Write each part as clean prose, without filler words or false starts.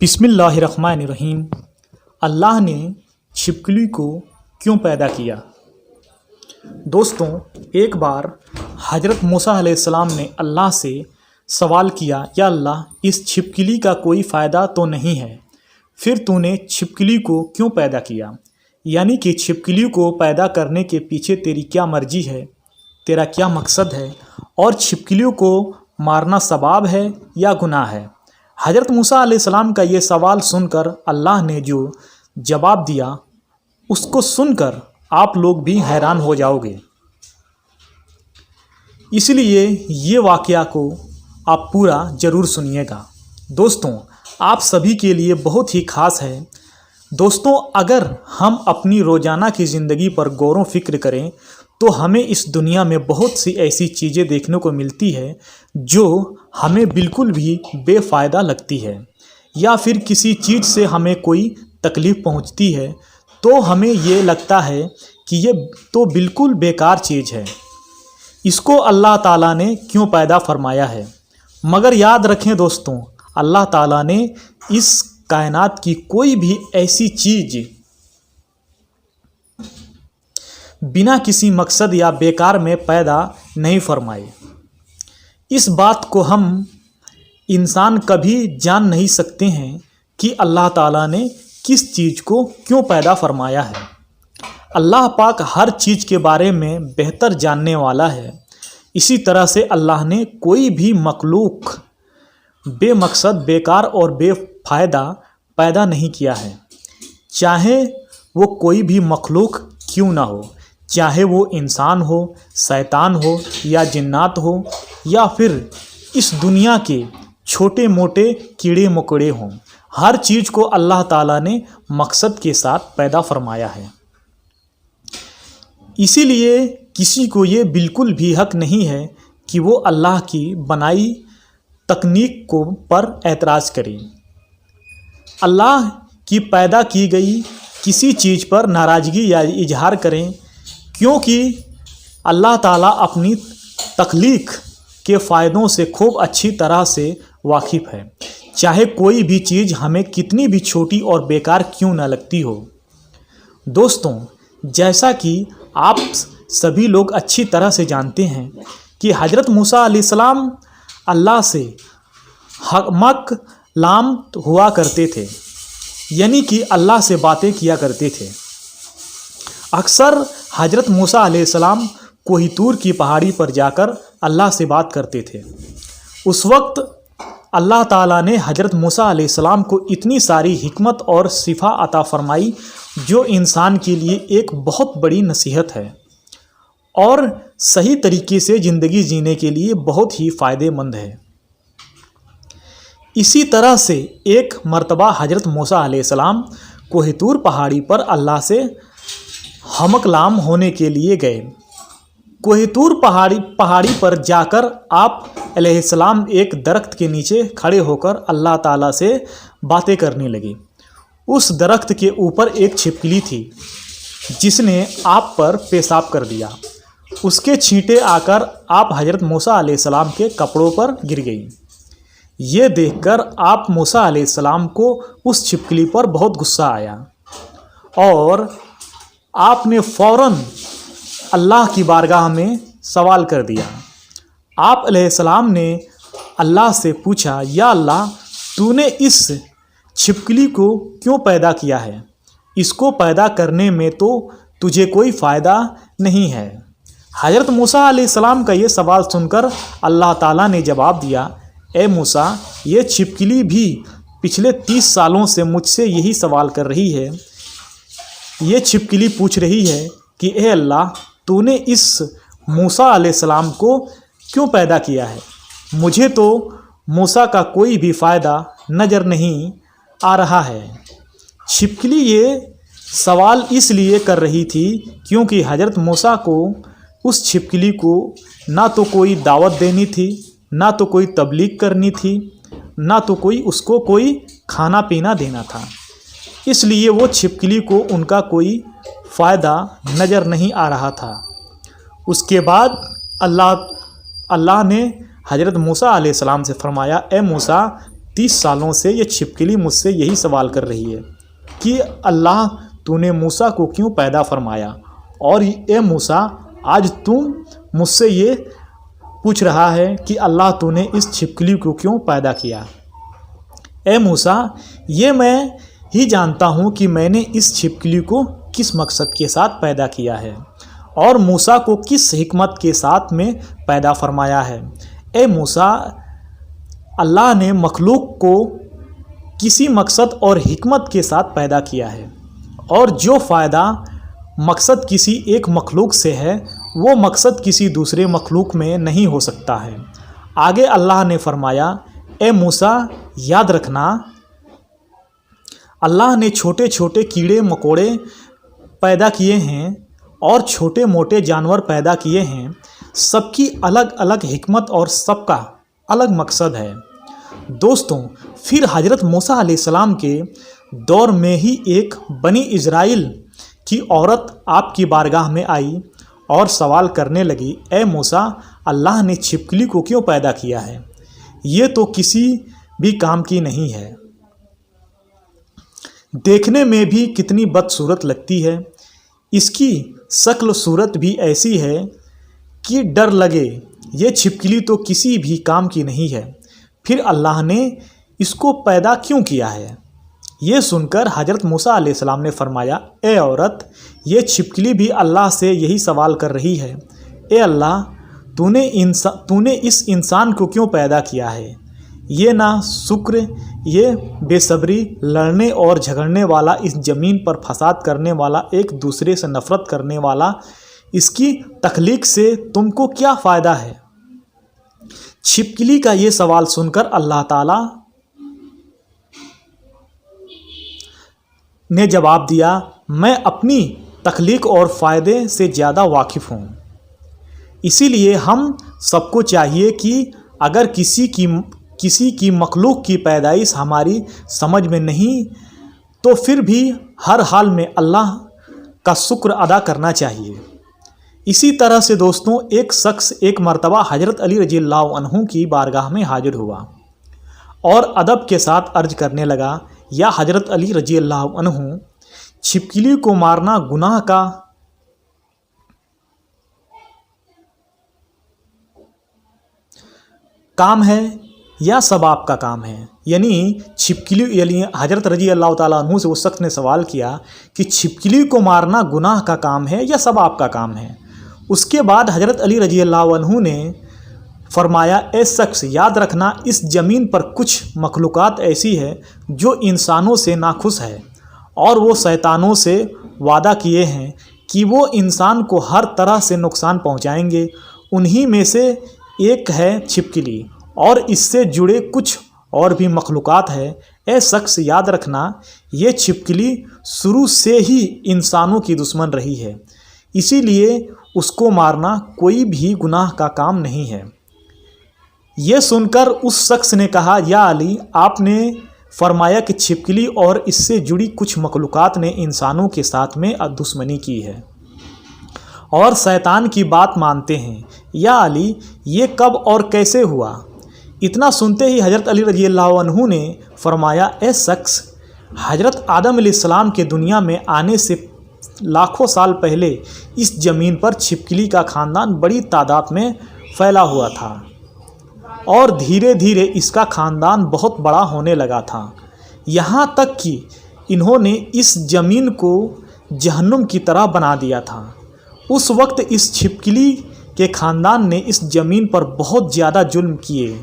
बिस्मिल्लाहिर्रहमानिर्रहीम। अल्लाह ने छिपकली को क्यों पैदा किया? दोस्तों, एक बार हज़रत मूसा अलैहिस्सलाम ने अल्लाह से सवाल किया, या अल्लाह, इस छिपकली का कोई फ़ायदा तो नहीं है, फिर तूने छिपकली को क्यों पैदा किया? यानी कि छिपकली को पैदा करने के पीछे तेरी क्या मर्जी है, तेरा क्या मकसद है, और छिपकलियों को मारना सवाब है या गुनाह है? हज़रत मूसा अलैहिस्सलाम का ये सवाल सुनकर अल्लाह ने जो जवाब दिया, उसको सुनकर आप लोग भी हैरान हो जाओगे। इसलिए ये वाक़या को आप पूरा ज़रूर सुनिएगा। दोस्तों, आप सभी के लिए बहुत ही ख़ास है। दोस्तों, अगर हम अपनी रोज़ाना की ज़िंदगी पर गौर व फिक्र करें तो हमें इस दुनिया में बहुत सी ऐसी चीज़ें देखने को मिलती है जो हमें बिल्कुल भी बेफ़ायदा लगती है, या फिर किसी चीज़ से हमें कोई तकलीफ़ पहुंचती है तो हमें ये लगता है कि ये तो बिल्कुल बेकार चीज़ है, इसको अल्लाह ताला ने क्यों पैदा फरमाया है। मगर याद रखें दोस्तों, अल्लाह ताला ने इस कायनात की कोई भी ऐसी चीज़ बिना किसी मकसद या बेकार में पैदा नहीं फरमाए। इस बात को हम इंसान कभी जान नहीं सकते हैं कि अल्लाह ताला ने किस चीज़ को क्यों पैदा फरमाया है। अल्लाह पाक हर चीज़ के बारे में बेहतर जानने वाला है। इसी तरह से अल्लाह ने कोई भी मखलूक बेमकसद, बेकार और बेफ़ायदा पैदा नहीं किया है, चाहे वो कोई भी मखलूक क्यों ना हो, चाहे वो इंसान हो, शैतान हो, या जिन्नात हो, या फिर इस दुनिया के छोटे मोटे कीड़े मकोड़े हों। हर चीज़ को अल्लाह ताला ने मकसद के साथ पैदा फरमाया है। इसीलिए किसी को ये बिल्कुल भी हक नहीं है कि वो अल्लाह की बनाई तकनीक को पर एतराज़ करे, अल्लाह की पैदा की गई किसी चीज़ पर नाराज़गी या इजहार करें, क्योंकि अल्लाह ताला अपनी तख्लीक के फ़ायदों से खूब अच्छी तरह से वाकिफ़ है, चाहे कोई भी चीज़ हमें कितनी भी छोटी और बेकार क्यों न लगती हो। दोस्तों, जैसा कि आप सभी लोग अच्छी तरह से जानते हैं कि हज़रत मूसा अलैहिस्सलाम अल्लाह से मकलाम हुआ करते थे, यानी कि अल्लाह से बातें किया करते थे। अक्सर हज़रत मूसा अलैहिस्सलाम कोहितूर की पहाड़ी पर जाकर अल्लाह से बात करते थे। उस वक्त अल्लाह ताला ने हज़रत मूसा अलैहिस्सलाम को इतनी सारी हिकमत और सिफ़ा अता फरमाई जो इंसान के लिए एक बहुत बड़ी नसीहत है और सही तरीके से ज़िंदगी जीने के लिए बहुत ही फ़ायदेमंद है। इसी तरह से एक मर्तबा हज़रत मूसा अलैहिस्सलाम कोहितूर पहाड़ी पर अल्लाह से हमकलाम होने के लिए गए। कोहितूर पहाड़ी पर जाकर आप अलैहिस्सलाम एक दरख्त के नीचे खड़े होकर अल्लाह ताला से बातें करने लगे। उस दरख्त के ऊपर एक छिपकली थी जिसने आप पर पेशाब कर दिया। उसके छींटे आकर आप हज़रत मूसा अलैहिस्सलाम के कपड़ों पर गिर गई। ये देखकर आप मूसा अलैहिस्सलाम को उस छिपकली पर बहुत गुस्सा आया और आपने फ़ौरन अल्लाह की बारगाह में सवाल कर दिया। आप अलैहिस्सलाम ने अल्लाह से पूछा, या अल्लाह, तूने इस छिपकली को क्यों पैदा किया है? इसको पैदा करने में तो तुझे कोई फ़ायदा नहीं है। हज़रत मूसा अलैहिस्सलाम का ये सवाल सुनकर अल्लाह ताला ने जवाब दिया, ए मूसा, ये छिपकली भी पिछले 30 सालों से मुझसे यही सवाल कर रही है। ये छिपकली पूछ रही है कि ए अल्लाह, तूने इस मूसा अलैहिस्सलाम को क्यों पैदा किया है? मुझे तो मूसा का कोई भी फ़ायदा नज़र नहीं आ रहा है। छिपकली ये सवाल इसलिए कर रही थी क्योंकि हज़रत मूसा को उस छिपकली को ना तो कोई दावत देनी थी, ना तो कोई तबलीग करनी थी, ना तो कोई उसको कोई खाना पीना देना था। इसलिए वो छिपकली को उनका कोई फ़ायदा नज़र नहीं आ रहा था। उसके बाद अल्लाह ने हज़रत मूसा अलैहिस्सलाम से फरमाया, ए मूसा, 30 सालों से ये छिपकली मुझसे यही सवाल कर रही है कि अल्लाह तूने मूसा को क्यों पैदा फरमाया, और ए मूसा आज तुम मुझसे ये पूछ रहा है कि अल्लाह तूने इस छिपकली को क्यों पैदा किया। ए मूसा, ये मैं ही जानता हूँ कि मैंने इस छिपकली को किस मकसद के साथ पैदा किया है और मूसा को किस हिकमत के साथ में पैदा फरमाया है। ए मूसा, अल्लाह ने मखलूक को किसी मकसद और हिकमत के साथ पैदा किया है, और जो फ़ायदा मकसद किसी एक मखलूक से है वो मकसद किसी दूसरे मखलूक में नहीं हो सकता है। आगे अल्लाह ने फरमाया, ए मूसा, याद रखना अल्लाह ने छोटे छोटे कीड़े मकोड़े पैदा किए हैं और छोटे मोटे जानवर पैदा किए हैं, सबकी अलग अलग हिकमत और सबका अलग मकसद है। दोस्तों, फिर हज़रत मूसा अलैहिस्सलाम के दौर में ही एक बनी इज़राइल की औरत आपकी बारगाह में आई और सवाल करने लगी, ए मूसा, अल्लाह ने छिपकली को क्यों पैदा किया है? ये तो किसी भी काम की नहीं है, देखने में भी कितनी बदसूरत लगती है, इसकी शक्ल सूरत भी ऐसी है कि डर लगे। ये छिपकली तो किसी भी काम की नहीं है, फिर अल्लाह ने इसको पैदा क्यों किया है? ये सुनकर हज़रत मूसा अलैहिस्सलाम ने फरमाया, ए औरत, ये छिपकली भी अल्लाह से यही सवाल कर रही है, ए अल्लाह, तूने इस इंसान को क्यों पैदा किया है? ये ना शुक्र, ये बेसब्री, लड़ने और झगड़ने वाला, इस ज़मीन पर फसाद करने वाला, एक दूसरे से नफ़रत करने वाला, इसकी तख्लीक से तुमको क्या फ़ायदा है? छिपकली का ये सवाल सुनकर अल्लाह ताला ने जवाब दिया, मैं अपनी तख्लीक और फ़ायदे से ज़्यादा वाकिफ़ हूँ। इसीलिए हम सबको चाहिए कि अगर किसी की मखलूक की पैदाइश हमारी समझ में नहीं तो फिर भी हर हाल में अल्लाह का शुक्र अदा करना चाहिए। इसी तरह से दोस्तों, एक शख्स एक मर्तबा हज़रत अली रज़ियल्लाहु अन्हु की बारगाह में हाजिर हुआ और अदब के साथ अर्ज करने लगा, या हज़रत अली रज़ियल्लाहु अन्हु, छिपकली को मारना गुनाह का काम है या सवाब का काम है? यानी हज़रत रज़ियल्लाहु ताला अन्हु से उस शख्स ने सवाल किया कि छिपकली को मारना गुनाह का काम है या सवाब का काम है? उसके बाद हज़रत अली रज़ियल्लाहु अन्हु ने फरमाया, ए शख्स, याद रखना इस ज़मीन पर कुछ मखलूक़ात ऐसी है जो इंसानों से नाखुश है और वो शैतानों से वादा किए हैं कि वो इंसान को हर तरह से नुकसान पहुंचाएंगे। उन्हीं में से एक है छिपकली, और इससे जुड़े कुछ और भी मखलूक़ात है। ए शख्स, याद रखना ये छिपकली शुरू से ही इंसानों की दुश्मन रही है, इसीलिए उसको मारना कोई भी गुनाह का काम नहीं है। ये सुनकर उस शख्स ने कहा, या अली, आपने फरमाया कि छिपकली और इससे जुड़ी कुछ मखलूक़ात ने इंसानों के साथ में दुश्मनी की है और शैतान की बात मानते हैं। या अली, ये कब और कैसे हुआ? इतना सुनते ही हज़रत अली रज़ियल्लाहु अन्हु ने फरमाया, ए शख्स, हज़रत आदम अलैहिस्सलाम के दुनिया में आने से लाखों साल पहले इस ज़मीन पर छिपकली का ख़ानदान बड़ी तादाद में फैला हुआ था और धीरे धीरे इसका ख़ानदान बहुत बड़ा होने लगा था, यहाँ तक कि इन्होंने इस ज़मीन को जहन्नुम की तरह बना दिया था। उस वक्त इस छिपकली के ख़ानदान ने इस ज़मीन पर बहुत ज़्यादा जुल्म किए।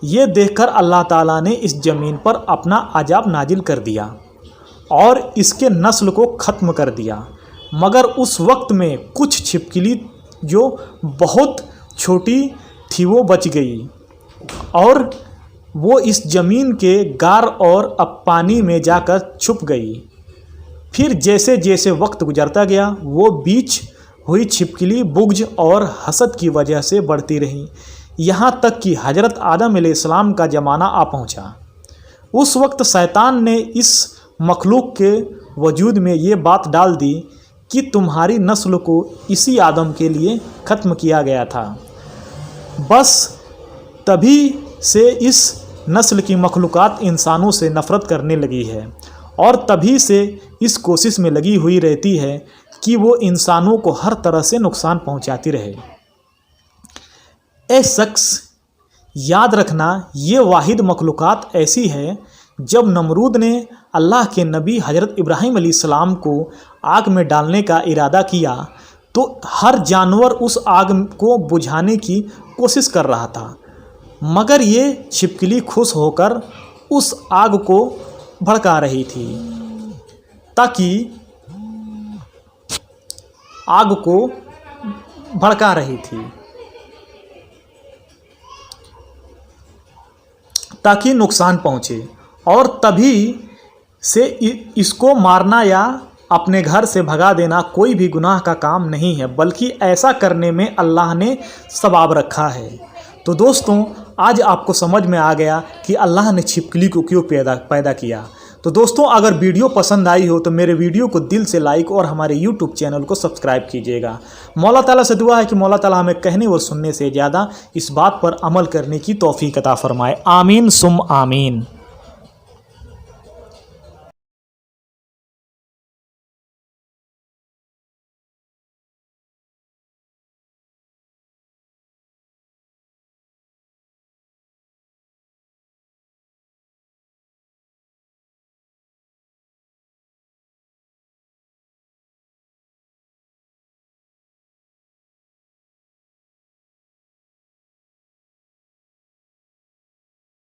ये देखकर अल्लाह ताला ने इस ज़मीन पर अपना अजाब नाजिल कर दिया और इसके नस्ल को ख़त्म कर दिया। मगर उस वक्त में कुछ छिपकली जो बहुत छोटी थी वो बच गई और वो इस ज़मीन के गार और अब पानी में जाकर छुप गई। फिर जैसे जैसे वक्त गुजरता गया वो बीच हुई छिपकली बुग़्ज़ और हसद की वजह से बढ़ती रही, यहाँ तक कि हज़रत आदम अलैहिस्सलाम का ज़माना आ पहुँचा। उस वक्त शैतान ने इस मखलूक के वजूद में ये बात डाल दी कि तुम्हारी नस्ल को इसी आदम के लिए ख़त्म किया गया था। बस तभी से इस नस्ल की मखलूक़ात इंसानों से नफ़रत करने लगी है और तभी से इस कोशिश में लगी हुई रहती है कि वो इंसानों को हर तरह से नुकसान पहुंचाती रहे। ए शख्स, याद रखना, ये वाहिद मखलूक़ात ऐसी है। जब नमरूद ने अल्लाह के नबी हज़रत इब्राहीम अलैहिस्सलाम को आग में डालने का इरादा किया तो हर जानवर उस आग को बुझाने की कोशिश कर रहा था, मगर ये छिपकली खुश होकर उस आग को भड़का रही थी ताकि आग को भड़का रही थी ताकि नुकसान पहुँचे। और तभी से इसको मारना या अपने घर से भगा देना कोई भी गुनाह का काम नहीं है, बल्कि ऐसा करने में अल्लाह ने सवाब रखा है। तो दोस्तों, आज आपको समझ में आ गया कि अल्लाह ने छिपकली को क्यों पैदा किया। तो दोस्तों, अगर वीडियो पसंद आई हो तो मेरे वीडियो को दिल से लाइक और हमारे YouTube चैनल को सब्सक्राइब कीजिएगा। मौला ताला से दुआ है कि मौला ताला हमें कहने और सुनने से ज़्यादा इस बात पर अमल करने की तौफीक अता फरमाए। आमीन सुम आमीन।